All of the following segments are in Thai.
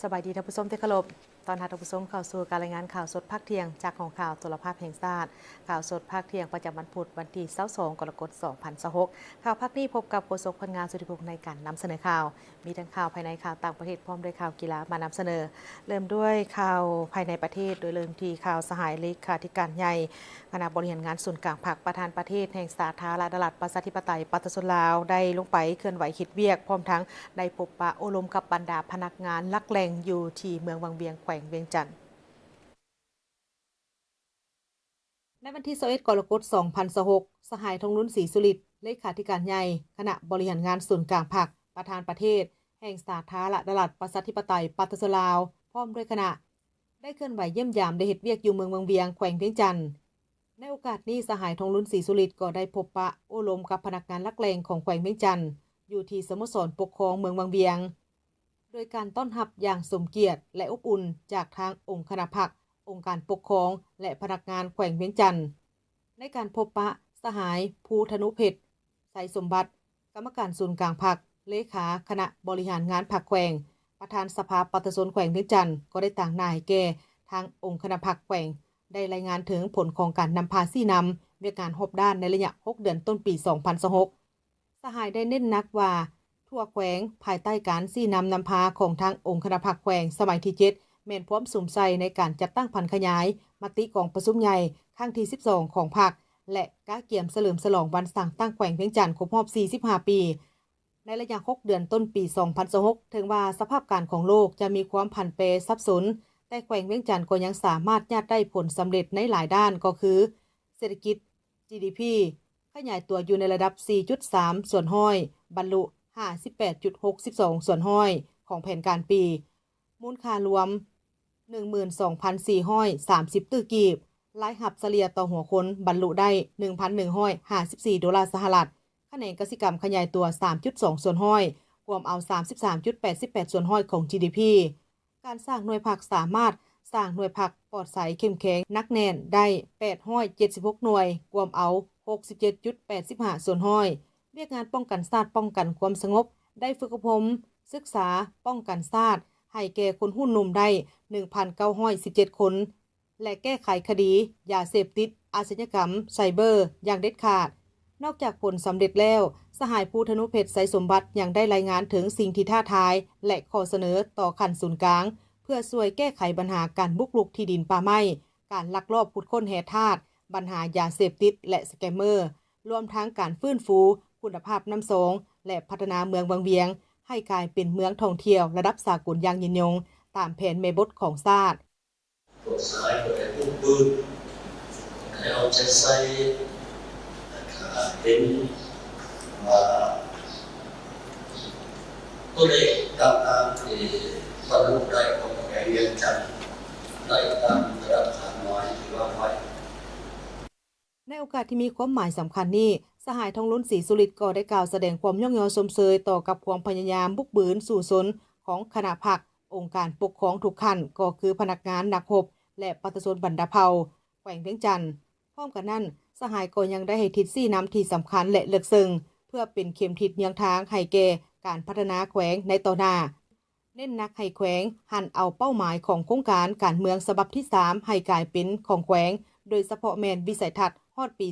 สบายดีท่านผู้ชมที่เคารพตอนท่านผู้ชมเข้าสู่การรายงานข่าวสดภาคเที่ยงจากของข่าวโทรภาพแห่งชาติข่าวสดภาคเที่ยงประจำวันพุธวันที่22กรกฎาคม2026ข่าวภาคนี้พบกับโฆษกพลงานสุธิพงศ์ในการนำเสนอข่าวมีทั้งข่าวภายในข่าวต่างประเทศพร้อมด้วยข่าวกีฬามานำเสนอเริ่มด้วยข่าวภายในประเทศโดยเริ่มที่ข่าวสหายเลขาธิการใหญ่คณะบริหารงานส่วนกลางภาคประธานประเทศแห่งสาธารณรัฐประชาธิปไตยปฏิรูปลาวได้ลงไปเคลื่อนไหวคิดเวียกพร้อมทั้งได้พบปะโอลมกับบรรดาพนักงานลักแหล่งอยู่ที่เมืองวังเวียงแขวงเวียงจันทน์ในวันที่21กรกฎาคม2026สหายทองลุ้นศรีสุริตเลขาธิการใหญ่คณะบริหารงานส่วนกลางภาคประธานประเทศแห่งสาธารณรัฐประชาธิปไตยปฏิรูปลาวพร้อมด้วยคณะได้เคลื่อนไหวเยี่ยมยามได้เฮ็ดเวียกอยู่เมืองวังเวียงแขวงเวียงจันทน์ในโอกาสนี้สหายทองลุ้นศรีสุริตก็ได้พบปะโอลมกับพนักงานลักแหล่งของแขวงเวียงจันทน์อยู่ที่สโมสรปกครองเมืองวังเวียงโดยการต้อนรับอย่างสมเกียรติและอบอุ่นจากทางองค์คณะพรรคองค์การปกครองและพนักงานแขวงเวียงจันทน์ในการพบปะสหายภูธนุเพชรไสสมบัติกรรมการศูนย์กลางพรรคเลขาคณะบริหารงานพรรคแขวงประธานสภาปฏิรูปแขวงเวียงจันทน์ก็ได้ต่างหน้าให้แก่ทางองค์คณะพรรคแขวงได้รายงานถึงผลของการนำพาซี่นำเวียกงาน6ด้านในระยะ6เดือนต้นปี2026สหายได้เน้นหนักว่าทั่วแขวงภายใต้การซี่นำพาของทางองค์คณะพรรคแขวงสมัยที่7แม่นพร้อมสุมใส่ในการจัดตั้งพันขยายมติกองประชุมใหญ่ครั้งที่12ของพรรคและก้าเกี่ยมเฉลิมฉลองวันสั่งตั้งแขวงเวียงจันทน์ครบรอบ45ปีในระยะ6เดือนต้นปี2026ถึงว่าสภาพการของโลกจะมีความผันแปรสับสนแต่แขวงเวียงจันทน์ก็ยังสามารถได้ผลสำเร็จในหลายด้านก็คือเศรษฐกิจ GDP ขยายตัวอยู่ในระดับ 4.3 ส่วนห้อยบรรลุ 58.62 ส่วนห้อยของแผนการปีมูลค่ารวม 12,430 ตื้อกีบรายหับเฉลี่ยต่อหัวคนบรรลุได้ 1,154 ดอลลาร์สหรัฐคะแนนกสิกรรมขยายตัว 3.2 ส่วนห้อยรวมเอา 33.88 ส่วนห้อยของ GDP การสร้างหน่วยผักสามารถสร้างหน่วยผักปลอดใสเข้มแข็งนักแน่นได้876หน่วยรวมเอา 67.85 ส่วนห้อยเวียกงานป้องกันชาติป้องกันความสงบได้ฝึกอบรมศึกษาป้องกันชาติให้แก่คนหุ้นนุ่มได้ 1,917 คนและแก้ไขคดียาเสพติดอาชญากรรมไซเบอร์อย่างเด็ดขาดนอกจากผลสำเร็จแล้วสหายภูธนุเพชรไสสมบัติยังได้รายงานถึงสิ่งที่ท้าทายและข้อเสนอต่อขั้นศูนย์กลางเพื่อช่วยแก้ไขปัญหาการบุกรุกที่ดินป่าไม้การลักลอบขุดค้นแร่ธาตุปัญหายาเสพติดและสแกมเมอร์รวมทั้งการฟื้นฟูคุณภาพน้ำสงและพัฒนาเมืองวังเวียงให้กลายเป็นเมืองท่องเที่ยวระดับสากลอย่างยิ่งยงตามแผนแม่บทของชาติกฎหมายก็ได้พุ่งปืนให้เอาใจใส่เห็นว่าตัวเลขตามที่บรรลุได้ของแขวงเวียงจันทน์ได้ตามระดับฐานน้อยที่ว่าไว้ในโอกาสที่มีความหมายสำคัญนี้สหายทองลุ้นศรีสุริตก็ได้กล่าวแสดงความย่องยอชมเชยต่อกับความพยายามบุกบืนสู่ชนของคณะพรรคองค์การปกครองทุกขั้นก็คือพนักงานนักรบและปฏิชนบรรดาเผ่าแขวงเวียงจันทน์พร้อมกันนั้นสหายก็ยังได้ให้ทิศซี่นำที่สำคัญและเลือกซึ่งเพื่อเป็นเข็มทิศเยื้องทางให้แก่การพัฒนาแขวงในต่อหน้าเน้นนักให้แขวงหันเอาเป้าหมายของโครงการการเมืองฉบับที่3ให้กลายเป็นของแขวงโดยเฉพาะแมนวิสัยทัศน์ฮอดปี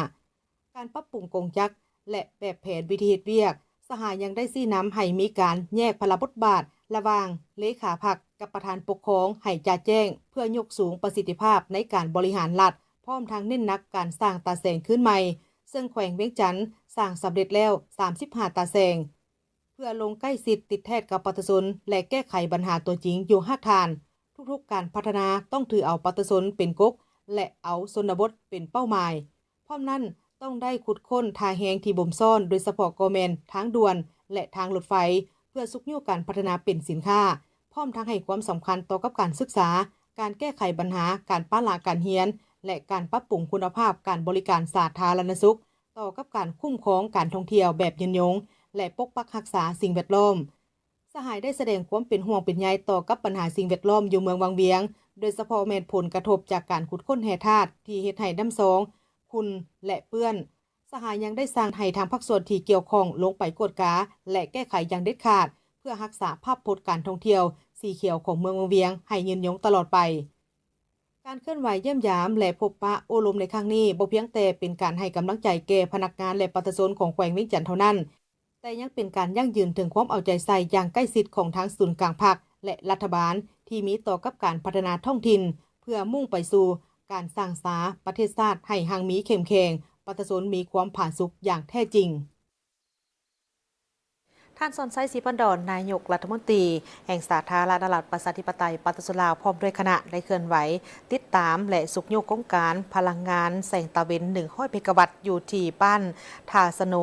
2055การปรับปรุงกงจักรและแบบแผนวิธีเฮ็ดเวียกสหายยังได้ซี่นำให้มีการแยกพลบทบาทระหว่างเลขาพรรคกับประธานปกครองให้จ่าแจ้งเพื่อยกสูงประสิทธิภาพในการบริหารรัฐพร้อมทางเน้นหนักการสร้างตาแสงขึ้นใหม่ซึ่งแขวงเวียงจันทน์สร้างสำเร็จแล้ว35ตาแสงเพื่อลงใกล้ชิดติดแทดกับประชาชนและแก้ไขปัญหาตัวจริงอยู่หากทานทุกๆการพัฒนาต้องถือเอาประชาชนเป็นกกและเอาชนบทเป็นเป้าหมายพร้อมนั้นต้องได้ขุดค้นทางแหงที่บ่มซ่อนโดยเฉพาะกอแมนทางด่วนและทางรถไฟเพื่อสุกยู่การพัฒนาเป็นสินค้าพร้อมทั้งให้ความสำคัญต่อกับการศึกษาการแก้ไขปัญหาการป้าละการเรียนและการปรับปรุงคุณภาพการบริการสาธารณสุขต่อกับการคุ้มครองการท่องเที่ยวแบบยืนยงและปกปักรักษาสิ่งแวดล้อมสหายได้แสดงความเป็นห่วงเป็นใยต่อกับปัญหาสิ่งแวดล้อมอยู่เมืองวังเวียงโดยเฉพาะแม้ผลกระทบจากการขุดค้นแร่ธาตุที่เฮ็ดให้น้ำสองคุณและเปื้อนสหายยังได้สร้างให้ทางภาคส่วนที่เกี่ยวข้องลงไปกวดกาและแก้ไขอย่างเด็ดขาด เพื่อรักษาภาพพจน์การท่องเที่ยวสีเขียวของเมืองเวียงให้ยืนยงตลอดไปการเคลื่อนไหวเยี่ยมยามและพบปะโอลมในครั้งนี้บ่เพียงแต่เป็นการให้กำลังใจแก่พนักงานและประชาชนของแขวงเวียงจันทน์เท่านั้นแต่ยังเป็นการยั่งยืนถึงความเอาใจใส่อย่างใกล้ชิดของทั้งศูนย์กลางภาคและรัฐบาลที่มีต่อกับการพัฒนาท้องถิ่นเพื่อมุ่งไปสู่การสร้างสาประเทศชาติให้หังมีเข้มแข็งประชาชนมีความผาสุกอย่างแท้จริงท่านสอนไซศรีพันดอนนายกรัฐมนตรีแห่งสาธารณรัฐประชาธิปไตยประชาชนลาวพร้อมด้วยคณะได้เคลื่อนไหวติดตามและสุกโยกโครงการพลังงานแสงตะเวน100เมกะวัตต์อยู่ที่บ้านทาสโน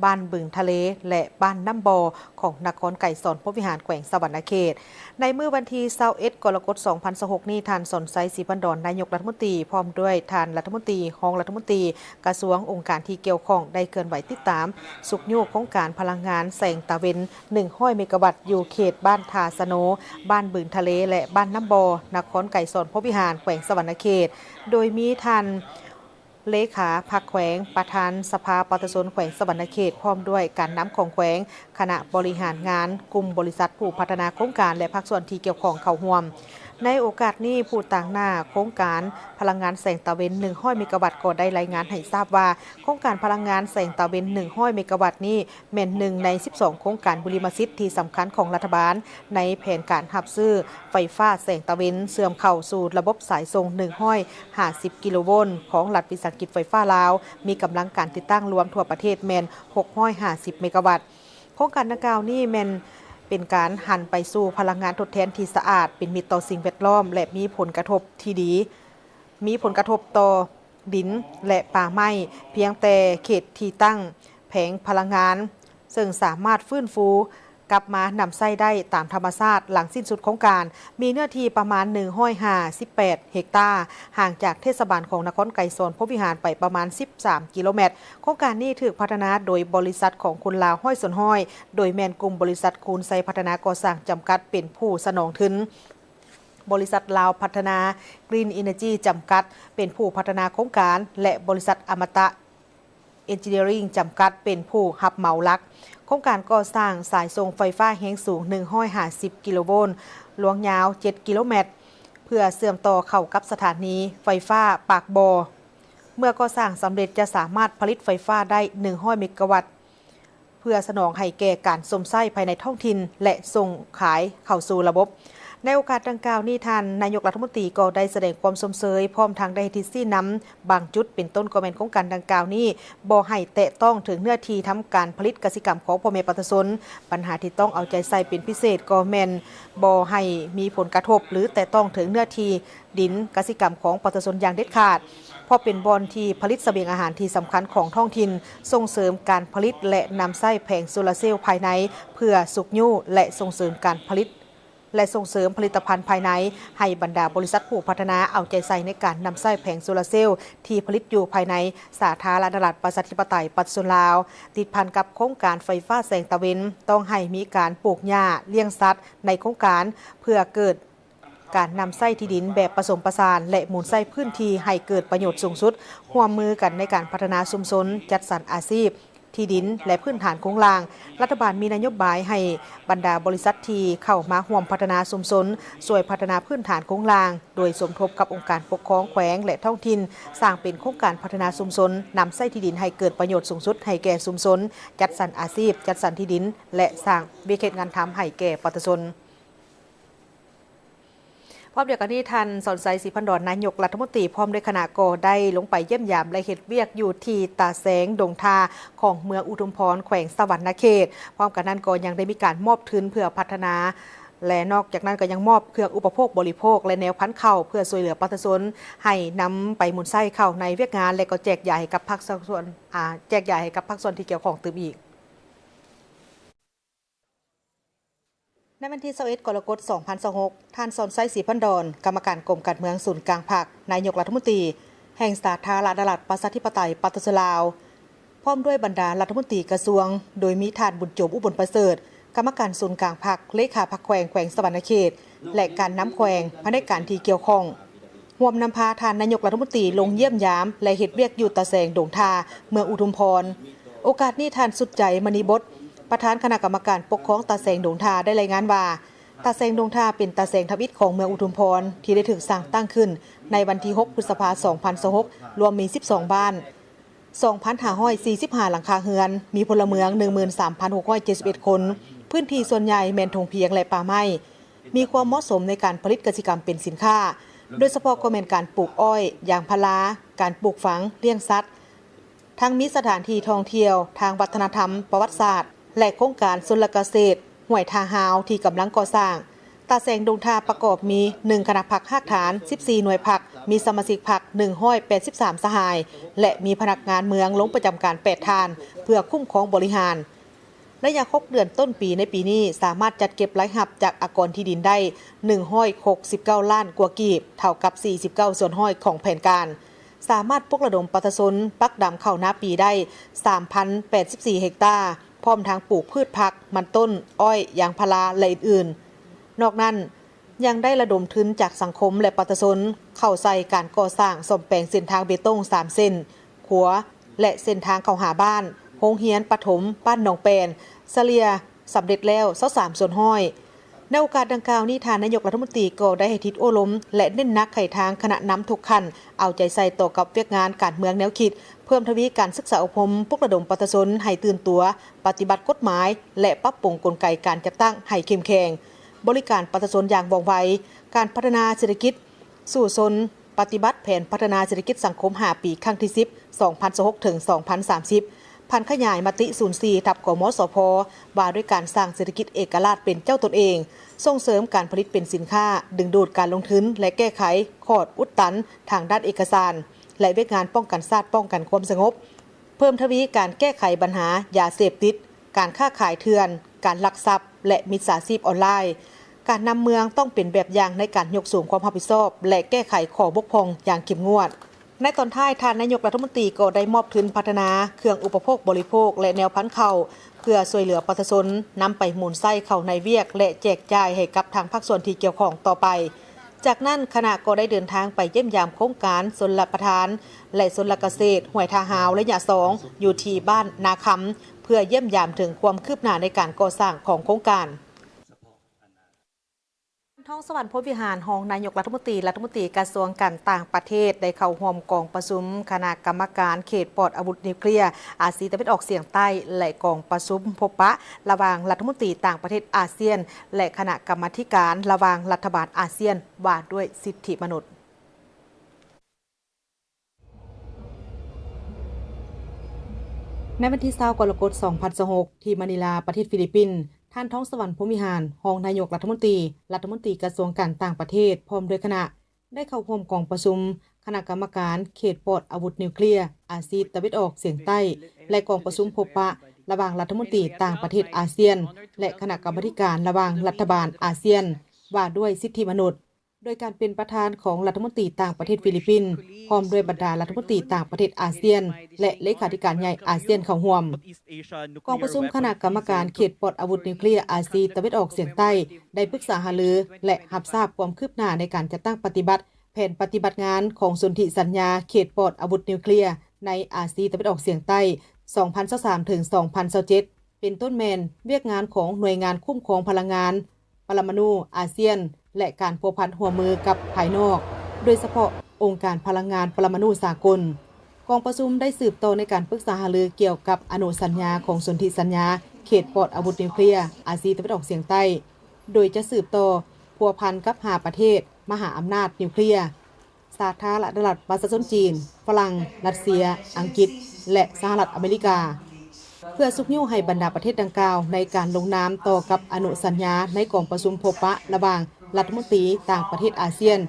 บ้านบึงทะเลและบ้านน้ำบอของนครไก่สอนพระวิหารแขวงสะหวรรณเขตในเมื่อวันที่21กรกฎาคม2026นี้ท่านสอนไซศรีพันดอนนายกรัฐมนตรีพร้อมด้วยท่านรัฐมนตรีรองรัฐมนตรีกระทรวงองค์การที่เกี่ยวข้องได้เคลื่อนไหวติดตามสุกโยกโครงการพลังงานแสงตะเวน100เมกะวัตต์อยู่เขตบ้านทาสโนบ้านบึงทะเลและบ้านน้ำบอนครไก่สอนพระวิหารแขวงสะหวรรณเขตโดยมีท่านเลขาพรรคแขวงประธานสภาประชาชนแขวงสะหวรรณเขตพร้อมด้วยการนำของแขวงคณะบริหารงานกลุ่มบริษัทผู้พัฒนาโครงการและภาคส่วนที่เกี่ยวข้องเข้าร่วมในโอกาสนี้ผู้ต่างหน้าโครงการพลังงานแสงตะเวน100เมกะวัตต์ก็ได้รายงานให้ทราบว่าโครงการพลังงานแสงตะเวน100เมกะวัตต์นี้เป็นหนึ่งใน12โครงการบริมสิทธิ์ที่สำคัญของรัฐบาลในแผนการหับซื้อไฟฟ้าแสงตะเวนเสื่อมเข้าสู่ระบบสายส่ง150กิโลโวลต์ของรัฐวิสาหกิจไฟฟ้าลาวมีกำลังการติดตั้งรวมทั่วประเทศแม่น650เมกะวัตต์โครงการดังกล่าวนี้แม่นเป็นการหันไปสู่พลังงานทดแทนที่สะอาดเป็นมิตรต่อสิ่งแวดล้อมและมีผลกระทบที่ดีมีผลกระทบต่อดินและป่าไม้เพียงแต่เขตที่ตั้งแผงพลังงานซึ่งสามารถฟื้นฟูกลับมานำไส้ได้ตามธรรมชาติหลังสิ้นสุดโครงการมีเนื้อที่ประมาณ158เฮกตาร์ห่างจากเทศบาลของนครไก่สอนพระวิหารไปประมาณ13กิโลเมตรโครงการนี้ถูกพัฒนาโดยบริษัทของคุณลาวห้อยสนห้อยโดยแมนกลุ่มบริษัทคูณไซพัฒนาก่อสร้างจำกัดเป็นผู้สนองทุนบริษัทลาวพัฒนากรีนอินเนอร์จีจำกัดเป็นผู้พัฒนาโครงการและบริษัทอมตะเอนจิเนียริ่งจำกัดเป็นผู้รับเหมาหลักโครงการก่อสร้างสายส่งไฟฟ้าแรงสูง150กิโลโวลต์ลวงยาว7กิโลเมตรเพื่อเชื่อมต่อเข้ากับสถานีไฟฟ้าปากบ่อเมื่อก่อสร้างสำเร็จจะสามารถผลิตไฟฟ้าได้100เมกะวัตต์เพื่อสนองให้แก่การสมไส้ภายในท้องถิ่นและส่งขายเข้าสู่ระบบในโอกาสดังกล่าวนี้ท่านนายกรัฐมนตรีก็ได้แสดงความสมเสยพร้อมทางได้ทิซี่นำบางจุดเป็นต้นคอมเมนต์ของการดังกล่าวนี้บ่ให้แตะต้องถึงเนื้อที่ทำการผลิตกสิกรรมของพ่อแม่ประชาชนปัญหาที่ต้องเอาใจใส่เป็นพิเศษก็แม่นบ่ให้มีผลกระทบหรือแตะต้องถึงเนื้อที่ดินกสิกรรมของประชาชนอย่างเด็ดขาดเพราะเป็นบ่อนที่ผลิตเสบียงอาหารที่สำคัญของท้องถิ่นส่งเสริมการผลิตและนำไส้แผงโซลาร์เซลล์ภายในเพื่อสุกยู่และส่งเสริมการผลิตและส่งเสริมผลิตภัณฑ์ภายในให้บรรดาบริษัทผู้พัฒนาเอาใจใส่ในการนำไส้แผงโซลาร์เซลล์ที่ผลิตอยู่ภายในสาธารณรัฐประชาธิปไตยประชาชนลาวติดพันกับโครงการไฟฟ้าแสงตะเวนต้องให้มีการปลูกหญ้าเลี้ยงสัตว์ในโครงการเพื่อเกิดการนำไส้ที่ดินแบบผสมผสานและหมุนไส้พื้นที่ให้เกิดประโยชน์สูงสุดร่วมมือกันในการพัฒนาชุมชนจัดสรรอาชีพที่ดินและพื้นฐานโครงสร้างรัฐบาลมีนโยบายให้บรรดาบริษัทที่เข้ามาร่วมพัฒนาชุมชนช่วยพัฒนาพื้นฐานโครงสร้างโดยสมทบกับองค์การปกครองแขวงและท้องถิ่นสร้างเป็นโครงการพัฒนาชุมชนนำไส้ที่ดินให้เกิดประโยชน์สูงสุดให้แก่ชุมชนจัดสรรอาชีพจัดสรรที่ดินและสร้างวิกฤตงานทำให้แก่ประชาชนพร้อมเดียวกันนี้ท่านสอนไซศรีพันดอนนายกรัฐมนตรีพร้อมด้วยคณะก็ได้ลงไปเยี่ยมยามและเฮ็ดเวียกอยู่ที่ตาแสงดงทาของเมืองอุทุมพรแขวงสะหวรรณเขตพร้อมกันนั้นก็ยังได้มีการมอบทุนเพื่อพัฒนาและนอกจากนั้นก็ยังมอบเครื่องอุปโภคบริโภคและแนวพันธุ์ข้าวเพื่อช่วยเหลือประชาชนให้นำไปหมุนไส้เข้าในเวียกงานและก็แจกจ่ายให้กับภาคส่วนแจกจ่ายให้กับภาคส่วนที่เกี่ยวข้องตื่มอีกในวันที่21กรกฎาคม2026ท่านสอนไซศรีพันดอนกรรมการกรมการเมืองศูนย์กลางภาคนายกรัฐมนตรีแห่งสาธารณรัฐประชาธิปไตยประชาชนลาวพร้อมด้วยบรรดารัฐมนตรีกระทรวงโดยมีท่านบุญโจมอุบลประเสริฐกรรมการศูนย์กลางภาคเลขาพรรคแขวงสะหวรรณเขตและการนำแขวงภายในการที่เกี่ยวข้องร่วมนำพาท่านนายกรัฐมนตรีลงเยี่ยมยามและเฮ็ดเวียกอยู่ตาแสงดงทาเมืองอุทุมพรโอกาสนี้ท่านสุดใจมณีบด ประธานคณะกรรมการปกครองตาแสงดงทาได้รายงานว่าตาแสงดงทาเป็นตาแสงทวิตของเมืองอุทุมพรที่ได้ถูกสร้างตั้งขึ้นในวันที่ 6 พฤษภาคม 2026 รวมมี 12 บ้าน 2,545 หลังคาเรือน มีพลเมือง 13,671 คน พื้นที่ส่วนใหญ่แม่นทงเพียงและป่าไม้ มีความเหมาะสมในการผลิตกสิกรรมเป็นสินค้า โดยเฉพาะก็แม่นการปลูกอ้อย ยางพารา การปลูกฝัง เลี้ยงสัตว์ ทั้งมีสถานที่ท่องเที่ยวทางวัฒนธรรม ประวัติศาสตร์ และโครงการชลเกษตรห้วยทาหาวที่กำลังก่อสร้าง ตาแสงดงทาประกอบมี 1 คณะพรรคภาคฐาน 14 หน่วยพรรค มีสมาชิกพรรค 183 สหาย และมีพนักงานเมืองลงประจำการ 8 ท่าน เพื่อคุ้มครองบริหารระยะ6 เดือนต้นปีในปีนี้สามารถจัดเก็บรายรับจากอากรที่ดินได้ 169 ล้านกว่ากีบ เท่ากับ 49 ส่วนห้อยของแผนการ สามารถปลุกระดมประชาชนปักดำเข้าหน้าปีได้ 3,084 เฮกตาร์ พร้อมทางปลูกพืชผัก มันต้น อ้อย ยางพารา และอื่นๆ นอกนั้นยังได้ระดมทุนจากสังคมและประชาชนเข้าใส่การก่อสร้างซ่อมแปลงเส้นทางเบตง 3 เส้น ขัว และเส้นทางเข้าหาบ้าน โรงเรียนประถม บ้านหนองแปนเฉลี่ยสำเร็จแล้ว23 ส่วนห้อยในโอกาสดังกล่าวนี้ทานนายกรัฐมนตรีก็ได้ให้ทิศโอลมและเน้นนักไขทางคณะนำทุกขั้นเอาใจใส่ต่อกับเวียกงานการเมืองแนวคิดเพิ่มทวีการศึกษาอบรมปลุกระดมประชาชนให้ตื่นตัวปฏิบัติกฎหมายและปรับปรุงกลไกการจัดตั้งให้เข้มแข็งบริการประชาชนอย่างว่องไวการพัฒนาเศรษฐกิจสู่ชนปฏิบัติแผนพัฒนาเศรษฐกิจสังคม5 ปีครั้งที่ 10 2026 ถึง 2030พันขยายมติ 04 ทับกมสพว่าด้วยการสร้างเศรษฐกิจเอกราชเป็นเจ้าตนเองส่งเสริมการผลิตเป็นสินค้าดึงดูดการลงทุนและแก้ไขข้ออุดตันทางด้านเอกสารและเวกงานป้องกันชาติป้องกันความสงบเพิ่มทวีการแก้ไขปัญหายาเสพติดการค้าขายเถื่อนการลักทรัพย์และมิจฉาชีพออนไลน์การนำเมืองต้องเป็นแบบอย่างในการยกสูงความรับผิดชอบและแก้ไขข้อบกพร่องอย่างเข้มงวดในตอนท้ายท่านนายกรัฐมนตรีก็ได้มอบทุนพัฒนาเครื่องอุปโภคบริโภคและแนวพันธุ์ข้าวเพื่อช่วยเหลือประชาชนนำไปหมุนไส้เข้าในเวียกและแจกจ่ายให้กับทางภาคส่วนที่เกี่ยวข้องต่อไปจากนั้นคณะก็ได้เดินทางไปเยี่ยมยามโครงการชลประทานและชลเกษตรห้วยทาหาวระยะ 2อยู่ที่บ้านนาคำเพื่อเยี่ยมยามถึงความคืบหน้าในการก่อสร้างของโครงการท้องสวรรค์พวิหารรองนายกรัฐมนตรีกระทรวงการต่างประเทศได้เข้าร่วมกองประชุมคณะกรรมการเขตปลอดอาวุธนิวเคลียร์อาเซียนตะวันออกเฉียงใต้และกองประชุมพบปะระหว่างรัฐมนตรีต่างประเทศอาเซียนและคณะกรรมาธิการระหว่างรัฐบาลอาเซียนว่าด้วยสิทธิมนุษย์ในวันที่20 กรกฎาคม 2026 ที่มะนิลาประเทศฟิลิปปินส์ท่านท้องสวรรค์พรหมวิหารรองนายกรัฐมนตรีกระทรวงการต่างประเทศพร้อมด้วยคณะได้เข้าร่วมกองประชุมคณะกรรมการเขตปลอดอาวุธนิวเคลียร์อาเซียนตะวันออกเฉียงใต้และกองประชุมพบปะระหว่างรัฐมนตรีต่างประเทศอาเซียนและคณะกรรมาธิการระหว่างรัฐบาลอาเซียนว่าด้วยสิทธิมนุษย์โดยการเป็นประธานของรัฐมนตรีต่างประเทศฟิลิปปินส์พร้อมด้วยบรรดารัฐมนตรีต่างประเทศอาเซียนและเลขาธิการใหญ่อาเซียนเข้าร่วมกองประชุมคณะกรรมการเขตปลอดอาวุธนิวเคลียร์อาเซียนตะวันออกเฉียงใต้ได้ปรึกษาหารือและรับทราบความคืบหน้าในการจัดตั้งปฏิบัติแผนปฏิบัติงานของสนธิสัญญาเขตปลอดอาวุธนิวเคลียร์ในอาเซียนตะวันออกเฉียงใต้ 2023 ถึง 2027 เป็นต้นแมนเวียกงานของหน่วยงานคุ้มครองพลังงานปรมาณูอาเซียนและการพัวพันหัวมือกับภายนอกโดยเฉพาะองค์การพลังงานปรมาณูสากลกองประชุมได้สืบต่อในการปรึกษาหารือเกี่ยวกับอนุสัญญาของสนธิสัญญาเขตปลอดอาวุธนิวเคลียร์อาเซียนตะวันออกเฉียงใต้โดยจะสืบต่อพัวพันกับ5ประเทศมหาอำนาจนิวเคลียร์สาธารณรัฐประชาชนจีนฝรั่งรัสเซียอังกฤษและสหรัฐอเมริกาเพื่อสุกยิ้วให้บรรดาประเทศดังกล่าวในการลงนามต่อกับอนุสัญญาในกองประชุมพบปะระหว่างรัฐมนตรีต่างประเทศอาเซียน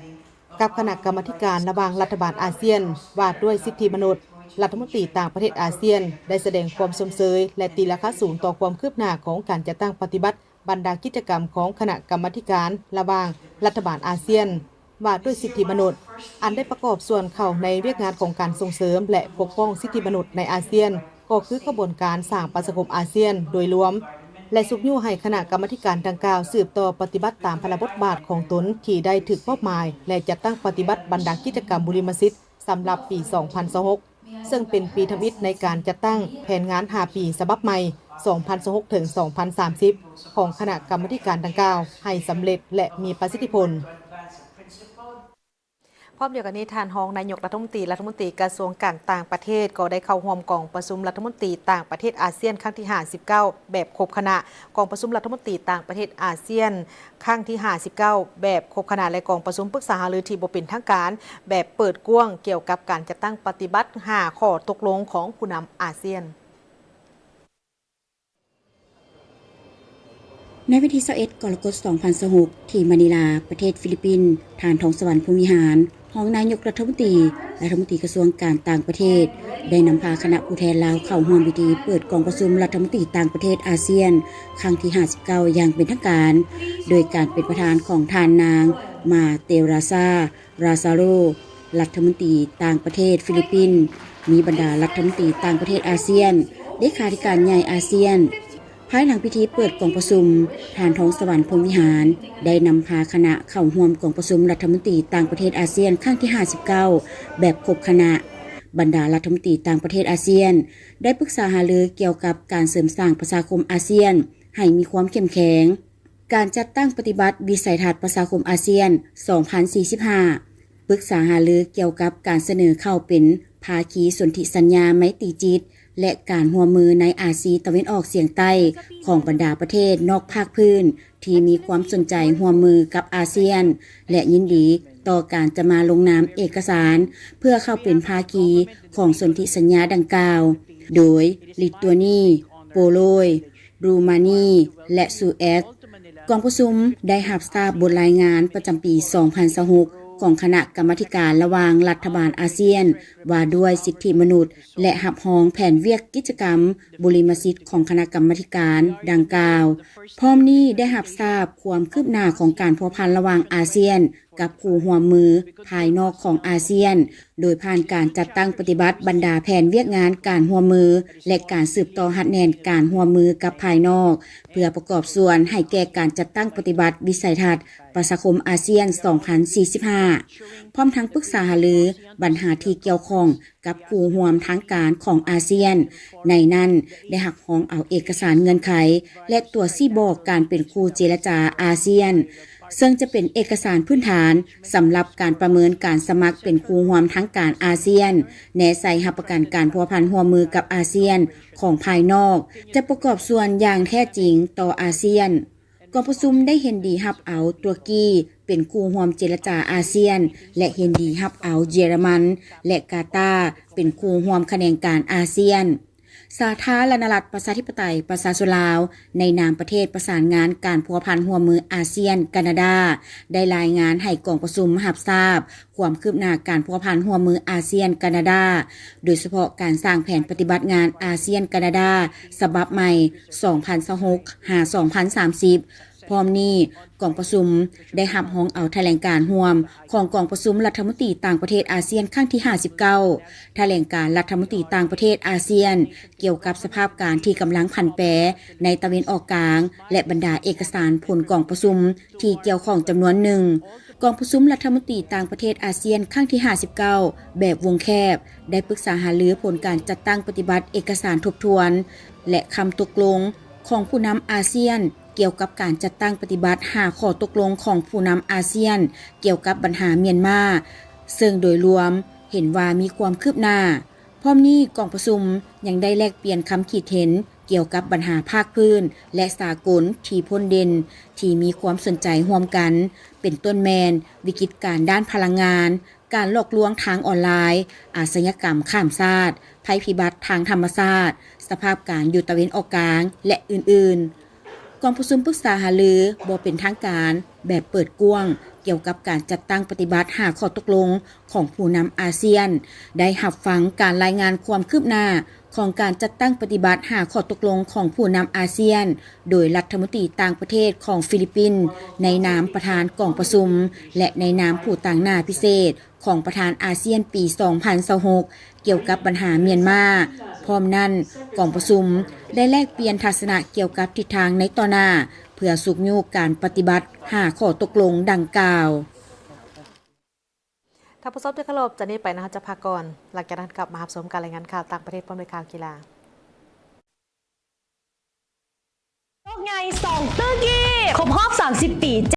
กับคณะกรรมาธิการระหว่างรัฐบาลอาเซียนว่าด้วยสิทธิมนุษย์รัฐมนตรีต่างประเทศอาเซียนได้แสดงความชมเชยและตีราคาสูงต่อความคืบหน้าของการจัดตั้งปฏิบัติบรรดากิจกรรมของคณะกรรมาธิการระหว่างรัฐบาลอาเซียนว่าด้วยสิทธิมนุษย์อันได้ประกอบส่วนเข้าในเวียกงานของการส่งเสริมและปกป้องสิทธิมนุษย์ในอาเซียนก็คือกระบวนการสร้างประชาคมอาเซียนโดยรวมและสุกยิ้วให้คณะกรรมาธิการดังกล่าวสืบต่อปฏิบัติตามพระบทบาทของตนที่ได้ถูกมอบหมายและจัดตั้งปฏิบัติบรรดากิจกรรมบุริมสิทธิ์สำหรับปี 2026 ซึ่งเป็นปีทำอิฐในการจัดตั้งแผนงาน5 ปีฉบับใหม่ 2026 ถึง 2030 ของคณะกรรมาธิการดังกล่าวให้สำเร็จและมีประสิทธิผล พร้อมเดียวกันนี้ทานรองนายกรัฐมนตรีกระทรวงการต่างประเทศก็ได้เข้าร่วมกองประชุมรัฐมนตรีต่างประเทศอาเซียนครั้งที่ 59 แบบครบคณะกองประชุมรัฐมนตรีต่างประเทศอาเซียนครั้งที่ 59 แบบครบคณะและกองประชุมปรึกษาหารือที่บ่เป็นทางการแบบเปิดกว้างเกี่ยวกับการจัดตั้งปฏิบัติ5ข้อตกลงของผู้นำอาเซียนในวันที่21 กรกฎาคม 2026 ที่มะนิลาประเทศฟิลิปปินส์ทานทองสวรรค์ภูมิหารรองนายกรัฐมนตรีกระทรวงการต่างประเทศได้นำพาคณะผู้แทนลาวเข้าร่วมพิธีเปิดกองประชุมรัฐมนตรีต่างประเทศอาเซียนครั้งที่ 59 อย่างเป็นทางการโดยการเป็นประธานของทานนางมาเตราซาราซาโรรัฐมนตรีต่างประเทศฟิลิปปินส์มีบรรดารัฐมนตรีต่างประเทศอาเซียนเลขาธิการใหญ่อาเซียนภายหลังพิธีเปิดกองประชุมทานทองสวรรค์พรหมวิหารได้นำพาคณะเข้าร่วมกองประชุมรัฐมนตรีต่างประเทศอาเซียนครั้งที่ 59 แบบครบคณะบรรดารัฐมนตรีต่างประเทศอาเซียนได้ปรึกษาหารือเกี่ยวกับการเสริมสร้างประชาคมอาเซียนให้มีความเข้มแข็งการจัดตั้งปฏิบัติวิสัยทัศน์ประชาคมอาเซียน 2045 ปรึกษาหารือเกี่ยวกับการเสนอเข้าเป็นภาคีสนธิสัญญาไมตรีจิตและการร่วมมือในอาเซียนตะวันออกเฉียงใต้ของบรรดาประเทศนอกภาคพื้นที่มีความสนใจร่วมมือกับอาเซียนและยินดีต่อการจะมาลงนามเอกสารเพื่อเข้าเป็นภาคีของสนธิสัญญาดังกล่าวโดยลิทัวนีโปโลยรูมานีและซูเอตกองประชุมได้รับทราบบทรายงานประจำปี 2026ของคณะกรรมาธิการระหว่างรัฐบาลอาเซียนว่าด้วยสิทธิมนุษย์และรับรองแผนเวียกกิจกรรมบริมสิทธิ์ของคณะกรรมาธิการดังกล่าวพร้อมนี้ได้รับทราบความคืบหน้าของการพัวพันระหว่างอาเซียนกับผู้ร่วมมือภายนอกของอาเซียนโดยผ่านการจัดตั้งปฏิบัติบรรดาแผนเวียกงานการร่วมมือและการสืบต่อหัดแนนการร่วมมือกับภายนอกเพื่อประกอบส่วนให้แก่การจัดตั้งปฏิบัติวิสัยทัศน์ประชาคมอาเซียน 2045 พร้อมทั้งปรึกษาหารือปัญหาที่เกี่ยวข้องกับผู้ร่วมทางการของอาเซียนในนั้นได้หักห้องเอาเอกสารเงื่อนไขและตัวซี่บอกการเป็นคู่เจรจาอาเซียนซึ่งจะเป็นเอกสารพื้นฐานสำหรับการประเมินการสมัครเป็นคู่ร่วมทางการอาเซียนแนใส่รับประกันการพัวพันร่วมมือกับอาเซียนของภายนอกจะประกอบส่วนอย่างแท้จริงต่ออาเซียนกองประชุมได้เห็นดีรับเอาตุรกีเป็นคู่ร่วมเจรจาอาเซียนและเห็นดีรับเอาเยอรมันและกาตาร์เป็นคู่ร่วมแขนงการอาเซียนสาธารณรัฐประชาธิปไตยประชาชนลาวในนามประเทศประสานงานการพัวพันร่วมมืออาเซียนแคนาดาได้รายงานให้กองประชุมรับทราบความคืบหน้าการพัวพันร่วมมืออาเซียนแคนาดาโดยเฉพาะการสร้างแผนปฏิบัติงานอาเซียนแคนาดาฉบับใหม่ 2026-2030 พร้อมนี้กองประชุมได้รับรองเอาแถลงการร่วมของกองประชุมรัฐมนตรีต่างประเทศอาเซียนครั้งที่ 59 แถลงการรัฐมนตรีต่างประเทศอาเซียนเกี่ยวกับสภาพการที่กำลังผันแปรในตะวันออกกลางและบรรดาเอกสารผลกองประชุมที่เกี่ยวข้องจำนวนหนึ่งกองประชุมรัฐมนตรีต่างประเทศอาเซียนครั้งที่ 59 แบบวงแคบได้ปรึกษาหารือผลการจัดตั้งปฏิบัติเอกสารทบทวนและคำตกลงของผู้นำอาเซียนเกี่ยวกับการจัดตั้งปฏิบัติ5ข้อตกลงของผู้นำอาเซียนเกี่ยวกับปัญหาเมียนมาซึ่งโดยรวมเห็นว่ามีความคืบหน้าพร้อมนี้กองประชุมยังได้แลกเปลี่ยนคำคิดเห็นเกี่ยวกับปัญหาภาคพื้นและสากลที่พ้นเด่นที่มีความสนใจร่วมกันเป็นต้นแมนวิกฤตการด้านพลังงานการหลอกลวงทางออนไลน์อาชญากรรมข้ามชาติภัยพิบัติทางธรรมชาติสภาพการอยู่ตะวันออกกลางและอื่นๆกองประชุมปรึกษาหารือบ่เป็นทางการแบบเปิดกว้างเกี่ยวกับการจัดตั้งปฏิบัติ5ข้อตกลงของผู้นำอาเซียนได้รับฟังการรายงานความคืบหน้าของการจัดตั้งปฏิบัติ5ข้อตกลงของผู้นำอาเซียนโดยรัฐมนตรีต่างประเทศของฟิลิปปินส์ในนามประธานกองประชุมและในนามผู้ต่างหน้าพิเศษของประธานอาเซียนปี 2026 เกี่ยวกับปัญหาเมียนมาพร้อมนั้นกองประชุมได้แลกเปลี่ยนทัศนะเกี่ยวกับทิศทางในต่อหน้าเพื่อสุกยูกการปฏิบัติ5ข้อตกลงดังกล่าวถ้าผู้ชมที่เคารพจะนี้ไปนะคะจะพักก่อนหลังจากนั้นกลับมารับชมการรายงานข่าวต่างประเทศพร้อมด้วยข่าวกีฬา ไง2 ตื้อกี้ครบรอบ30 ปี